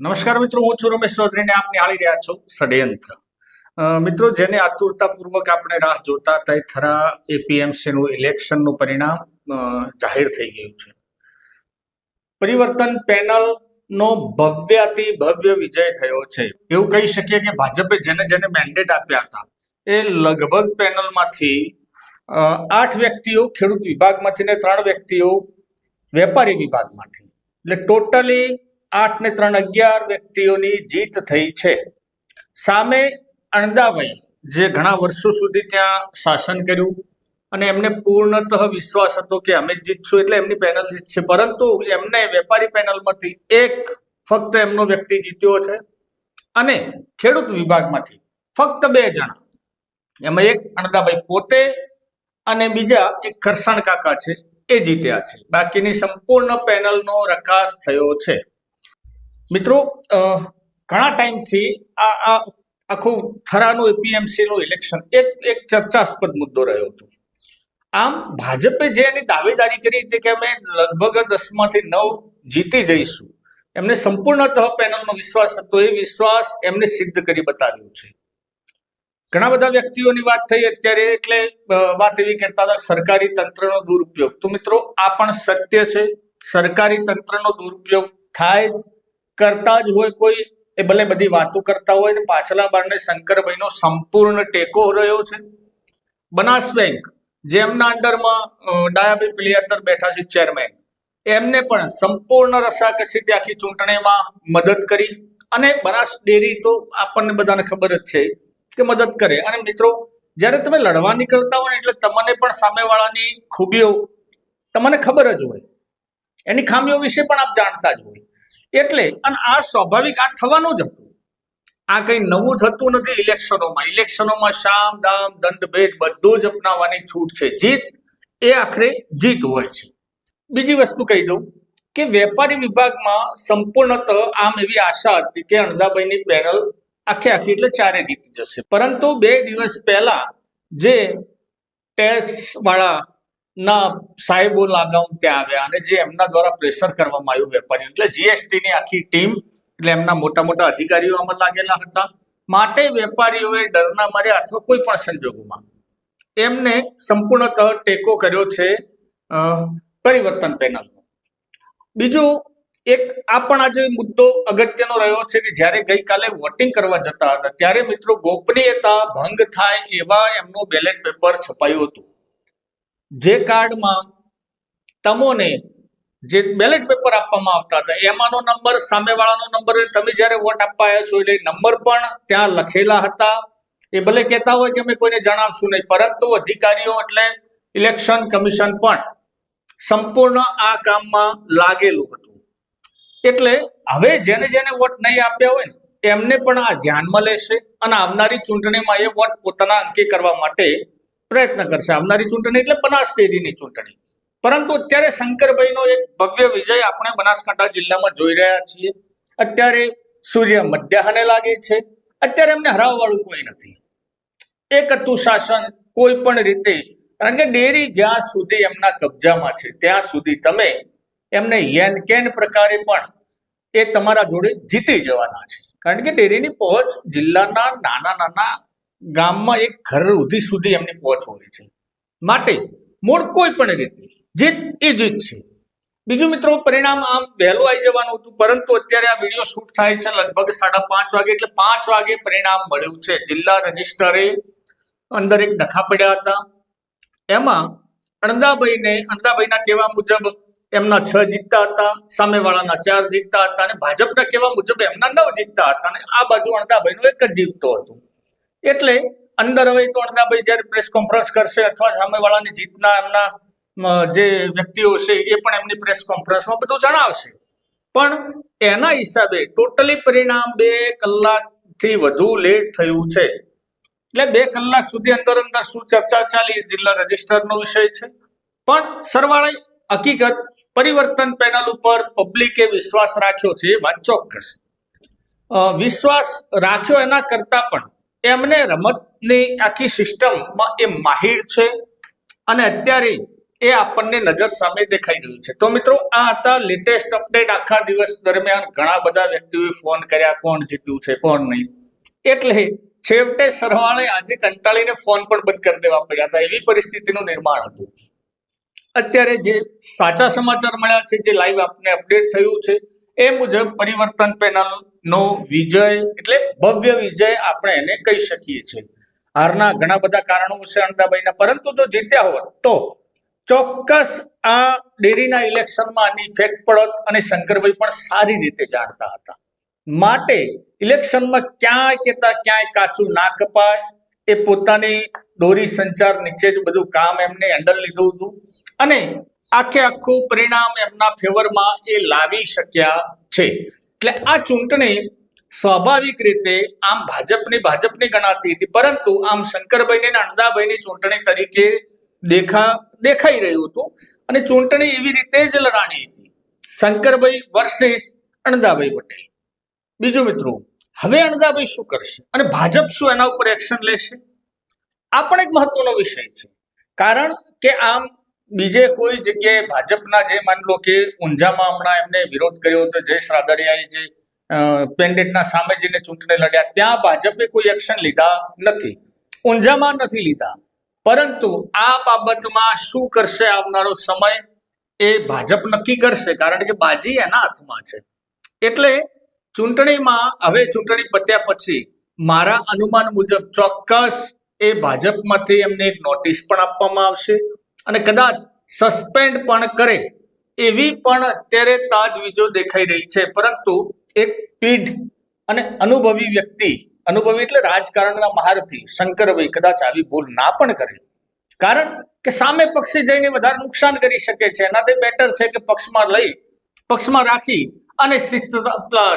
નમસ્કાર મિત્રો, હું છું રમેશ ચૌધરી ને આપ નિહાળી રહ્યા છો ષડયંત્ર. મિત્રો, જેને આતુરતાપૂર્વક આપણે રાહ જોતા હતા એ થરા એપીએમસી નું ઇલેક્શનનું પરિણામ જાહેર થઈ ગયું છે. પરિવર્તન પેનલ નો ભવ્યાતિ ભવ્ય વિજય થયો છે. એવું કહી શકીએ કે ભાજપે જેને જેને મેન્ડેટ આપ્યા હતા એ લગભગ પેનલમાંથી 8 વ્યક્તિઓ ખેડૂત વિભાગમાંથી ને 3 વ્યક્તિઓ વેપારી વિભાગમાંથી, એટલે ટોટલી 8 ને 3 11 વ્યક્તિઓની જીત થઈ છે. સામે અણદાભાઈ, જે ઘણા વર્ષો સુધી ત્યાં શાસન કર્યું અને એમને પૂર્ણતઃ વિશ્વાસ હતો કે અમે જ જીતશું એટલે એમની પેનલ જીતશે, પરંતુ એમને વેપારી પેનલમાંથી ફક્ત એમનો વ્યક્તિ જીત્યો છે અને ખેડૂત વિભાગમાંથી ફક્ત 2 જણા, એમાં એક અણદાભાઈ પોતે અને બીજા એક ખરસાણ કાકા છે એ જીત્યા છે. બાકીની સંપૂર્ણ પેનલનો રકાસ થયો છે. મિત્રો, ઘણા ટાઈમથી આ આખું થરાનું એપીએમસી નું ઇલેક્શન એક ચર્ચાસ્પદ મુદ્દો રહ્યો હતો. આમ ભાજપે જે એની દાવેદારી કરી હતી કે અમે લગભગ 10 માંથી 9 જીતી જઈશું, એમને સંપૂર્ણતઃ પેનલનો વિશ્વાસ હતો. એ વિશ્વાસ એમને સિદ્ધ કરી બતાવ્યું છે. ઘણા બધા વ્યક્તિઓની વાત થઈ અત્યારે, એટલે વાત એવી કરતા હતા સરકારી તંત્રનો દુરુપયોગ. તો મિત્રો, આ પણ સત્ય છે. સરકારી તંત્રનો દુરુપયોગ થાય જ, કરતા જ હોય કોઈ, એ ભલે બધી વાતો કરતા હોય ને પાછલા બારણે શંકરભાઈનો સંપૂર્ણ ટેકો રહ્યો છે. બનાસ બેંક, જેમના અંડરમાં ડાયાભાઈ પિલિયાતર બેઠા છે ચેરમેન, એમને પણ સંપૂર્ણ રસાકસીથી આખી ચૂંટણીમાં મદદ કરી. અને બનાસ ડેરી તો આપણને બધાને ખબર જ છે કે મદદ કરે. અને મિત્રો, જ્યારે તમે લડવા નીકળતા હોય એટલે તમને પણ સામેવાળાની ખૂબીઓ તમને ખબર જ હોય, એની ખામીઓ વિશે પણ આપ જાણતા જ હોય. એટલે અને આ સ્વાભાવિક, આ થવાનું જ હતું. આ કઈ નવું થતું નથી. ઇલેક્શનોમાં શામ દામ દંડ ભેદ બધું જ અપનાવવાની છૂટ છે. જીત એ આખરે જીત હોય છે. બીજી વસ્તુ કહી દઉં કે વેપારી વિભાગમાં સંપૂર્ણતઃ આમ એવી આશા હતી કે અણદાભાઈની પેનલ આખી એટલે 4 જીતી જશે, પરંતુ 2 દિવસ પહેલા જે ટેક્સ વાળા ના સાહેબો લાગાઉન ત્યાં આવ્યા અને જે એમના દ્વારા પ્રેશર કરવામાં આવ્યું વેપારીઓ, એટલે જીએસટી ની આખી ટીમ, એટલે એમના મોટા મોટા અધિકારીઓ આમાં લાગેલા હતા. માટે વેપારીઓએ ડરના માર્યા અથવા કોઈ પણ સંજોગોમાં એમને સંપૂર્ણતઃ ટેકો કર્યો છે પરિવર્તન પેનલનો. બીજું એક આ પણ આજે મુદ્દો અગત્યનો રહ્યો છે કે જ્યારે ગઈકાલે વોટિંગ કરવા જતા હતા ત્યારે મિત્રો ગોપનીયતા ભંગ થાય એવા એમનું બેલેટ પેપર છપાયું હતું. જે કાર્ડમાં તમોને જે બેલેટ પેપર આપવામાં આવતા હતા એમાંનો નંબર, સામેવાળાનો નંબર, તમે જ્યારે વોટ આપવા આવ્યા છો એટલે નંબર પણ ત્યાં લખેલા હતા. એ ભલે કહેતા હોય કે અમે કોઈને જણાવશું નહીં, પરંતુ અધિકારીઓ એટલે ઇલેક્શન કમિશન પણ સંપૂર્ણ આ કામમાં લાગેલું હતું. એટલે હવે જેને જેને વોટ નહીં આપ્યા હોય ને એમને પણ આ ધ્યાનમાં લેશે અને આવનારી ચૂંટણીમાં એ વોટ પોતાના અંકે કરવા માટે પ્રયત્ન કરશે. આવનારી ચૂંટણી એટલે બનાસ ડેરીની ચૂંટણી. પરંતુ અત્યારે શંકરભાઈનો એક ભવ્ય વિજય આપણે બનાસકાંઠા જિલ્લામાં જોઈ રહ્યા છીએ. અત્યારે સૂર્ય મધ્યાહને લાગે છે. અત્યારે એમને હરાવવાળું કોઈ નથી. એક હતું શાસન કોઈ પણ રીતે, કારણ કે ડેરી જ્યાં સુધી એમના કબજામાં છે ત્યાં સુધી તમે એમને યેન કેન પ્રકારે પણ એ તમારા જોડે જીતી જવાના છે. કારણ કે ડેરીની પહોંચ જિલ્લાના નાના ગામમાં એક ઘર સુધી એમની પહોંચ હોય છે. માટે મૂળ કોઈ પણ રીતે જીત એ જીત છે. બીજું મિત્રો, પરિણામ આમ વહેલું આવી જવાનું હતું, પરંતુ અત્યારે આ વિડીયો શૂટ થાય છે લગભગ 5:30 વાગે, એટલે 5 વાગે પરિણામ મળ્યું છે. જિલ્લા રજિસ્ટરે અંદર એક ડખા પડ્યા હતા. એમાં અણદાભાઈના કહેવા મુજબ એમના 6 જીતતા હતા, સામેવાળાના 4 જીતતા હતા અને ભાજપના કહેવા મુજબ એમના 9 જીતતા હતા અને આ બાજુ અણદાભાઈનો 1 જ જીતતો હતો. એટલે અંદર હવે તો અણદાભાઈ જ્યારે પ્રેસ કોન્ફરન્સ કરશે અથવા સામેવાળાની જીતના એમના જે વ્યક્તિઓ છે એ પણ એમની પ્રેસ કોન્ફરન્સમાં બધું જણાવશે. પણ એના હિસાબે ટોટલી પરિણામ 2 કલાકથી વધુ લેટ થયું છે. એટલે 2 કલાક સુધી અંદર શું ચર્ચા ચાલી જિલ્લા રજિસ્ટરનો વિષય છે. પણ સરવાળે હકીકત પરિવર્તન પેનલ ઉપર પબ્લિકે વિશ્વાસ રાખ્યો છે, એ વાત ચોક્કસ. વિશ્વાસ રાખ્યો એના કરતા પણ એમને રમતની આખી સિસ્ટમમાં એ માહિર છે અને અત્યારે એ આપણને નજર સામે દેખાઈ રહ્યું છે. તો મિત્રો આ હતા લેટેસ્ટ અપડેટ. આખા દિવસ દરમિયાન ઘણા બધા વ્યક્તિઓએ ફોન કર્યા, કોણ જીત્યું છે કોણ નહીં, એટલે છેવટે સરવાળે આજે કંટાળીને ફોન પણ બંધ કરી દેવા પડ્યા હતા. એવી પરિસ્થિતિનું નિર્માણ હતું. અત્યારે જે સાચા સમાચાર મળ્યા છે, જે લાઈવ આપને અપડેટ થયું છે, એ મુજબ પરિવર્તન પેનલ નો વિજય એટલે ભવ્ય વિજય આપણે એને કહી શકીએ છીએ. હારના ઘણા બધા કારણો છે અંડાભાઈના, પરંતુ જો જીત્યા હોત તો ચોક્કસ આ ડેરીના ઇલેક્શનમાં આની ઇફેક્ટ પડત અને શંકરભાઈ પણ સારી રીતે જાણતા હતા. માટે ઇલેક્શનમાં ક્યાંય કાચું ના કપાય, એ પોતાની દોરી સંચાર નીચે જ બધું કામ એમને હેન્ડલ લીધું હતું અને આખું પરિણામ એમના ફેવરમાં એ લાવી શક્યા છે. એટલે આ ચૂંટણી સ્વાભાવિક રીતે આમ ભાજપની ગણાતી હતી, પરંતુ આમ શંકરભાઈ ને અંડાભાઈની ચૂંટણી તરીકે દેખાઈ રહ્યું હતું અને ચૂંટણી એવી રીતે જ લડાણી હતી, શંકરભાઈ વર્સિસ અંડાભાઈ પટેલ. બીજું મિત્રો, હવે અંડાભાઈ શું કરશે અને ભાજપ શું એના ઉપર એક્શન લેશે, આ પણ એક મહત્વનો વિષય છે. કારણ કે આમ બીજે કોઈ જગ્યાએ ભાજપના જે માની લો કે ઊંઝામાં હમણાં એમને વિરોધ કર્યો હતો, જયેશ રાદડિયાએ જે પેન્ડેટના સામે જઈને ચૂંટણી લડ્યા, ત્યાં ભાજપે કોઈ એક્શન લીધા નથી, ઊંઝામાં નથી લીધા. પરંતુ આ બાબતમાં શું કરશે આવનારો સમય એ ભાજપ નક્કી કરશે, કારણ કે બાજી એના હાથમાં છે. એટલે ચૂંટણીમાં હવે ચૂંટણી પત્યા પછી મારા અનુમાન મુજબ ચોક્કસ એ ભાજપમાંથી એમને એક નોટિસ પણ આપવામાં આવશે અને કદાચ સસ્પેન્ડ પણ કરે એવી પણ અત્યારે તાજવીજો દેખાઈ રહી છે. પરંતુ એક પીઢ અને અનુભવી વ્યક્તિ, અનુભવી એટલે રાજકારણના મહારથી શંકરભાઈ કદાચ આવી ભૂલ ના પણ કરે, કારણ કે સામે પક્ષે જઈને વધારે નુકસાન કરી શકે છે. એનાથી બેટર છે કે પક્ષમાં રાખી અને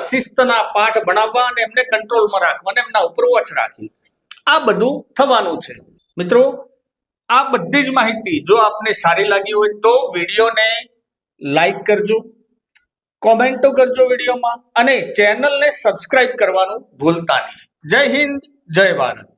શિસ્તના પાઠ ભણાવવા અને એમને કંટ્રોલમાં રાખવા અને એમના ઉપર વોચ રાખી, આ બધું થવાનું છે. મિત્રો, આ બધી જ માહિતી જો આપને સારી લાગી હોય તો વિડીયોને લાઈક કરજો, કોમેન્ટો કરજો વિડીયોમાં અને ચેનલને સબસ્ક્રાઇબ કરવાનું ભૂલતા નહીં. જય હિન્દ, જય ભારત.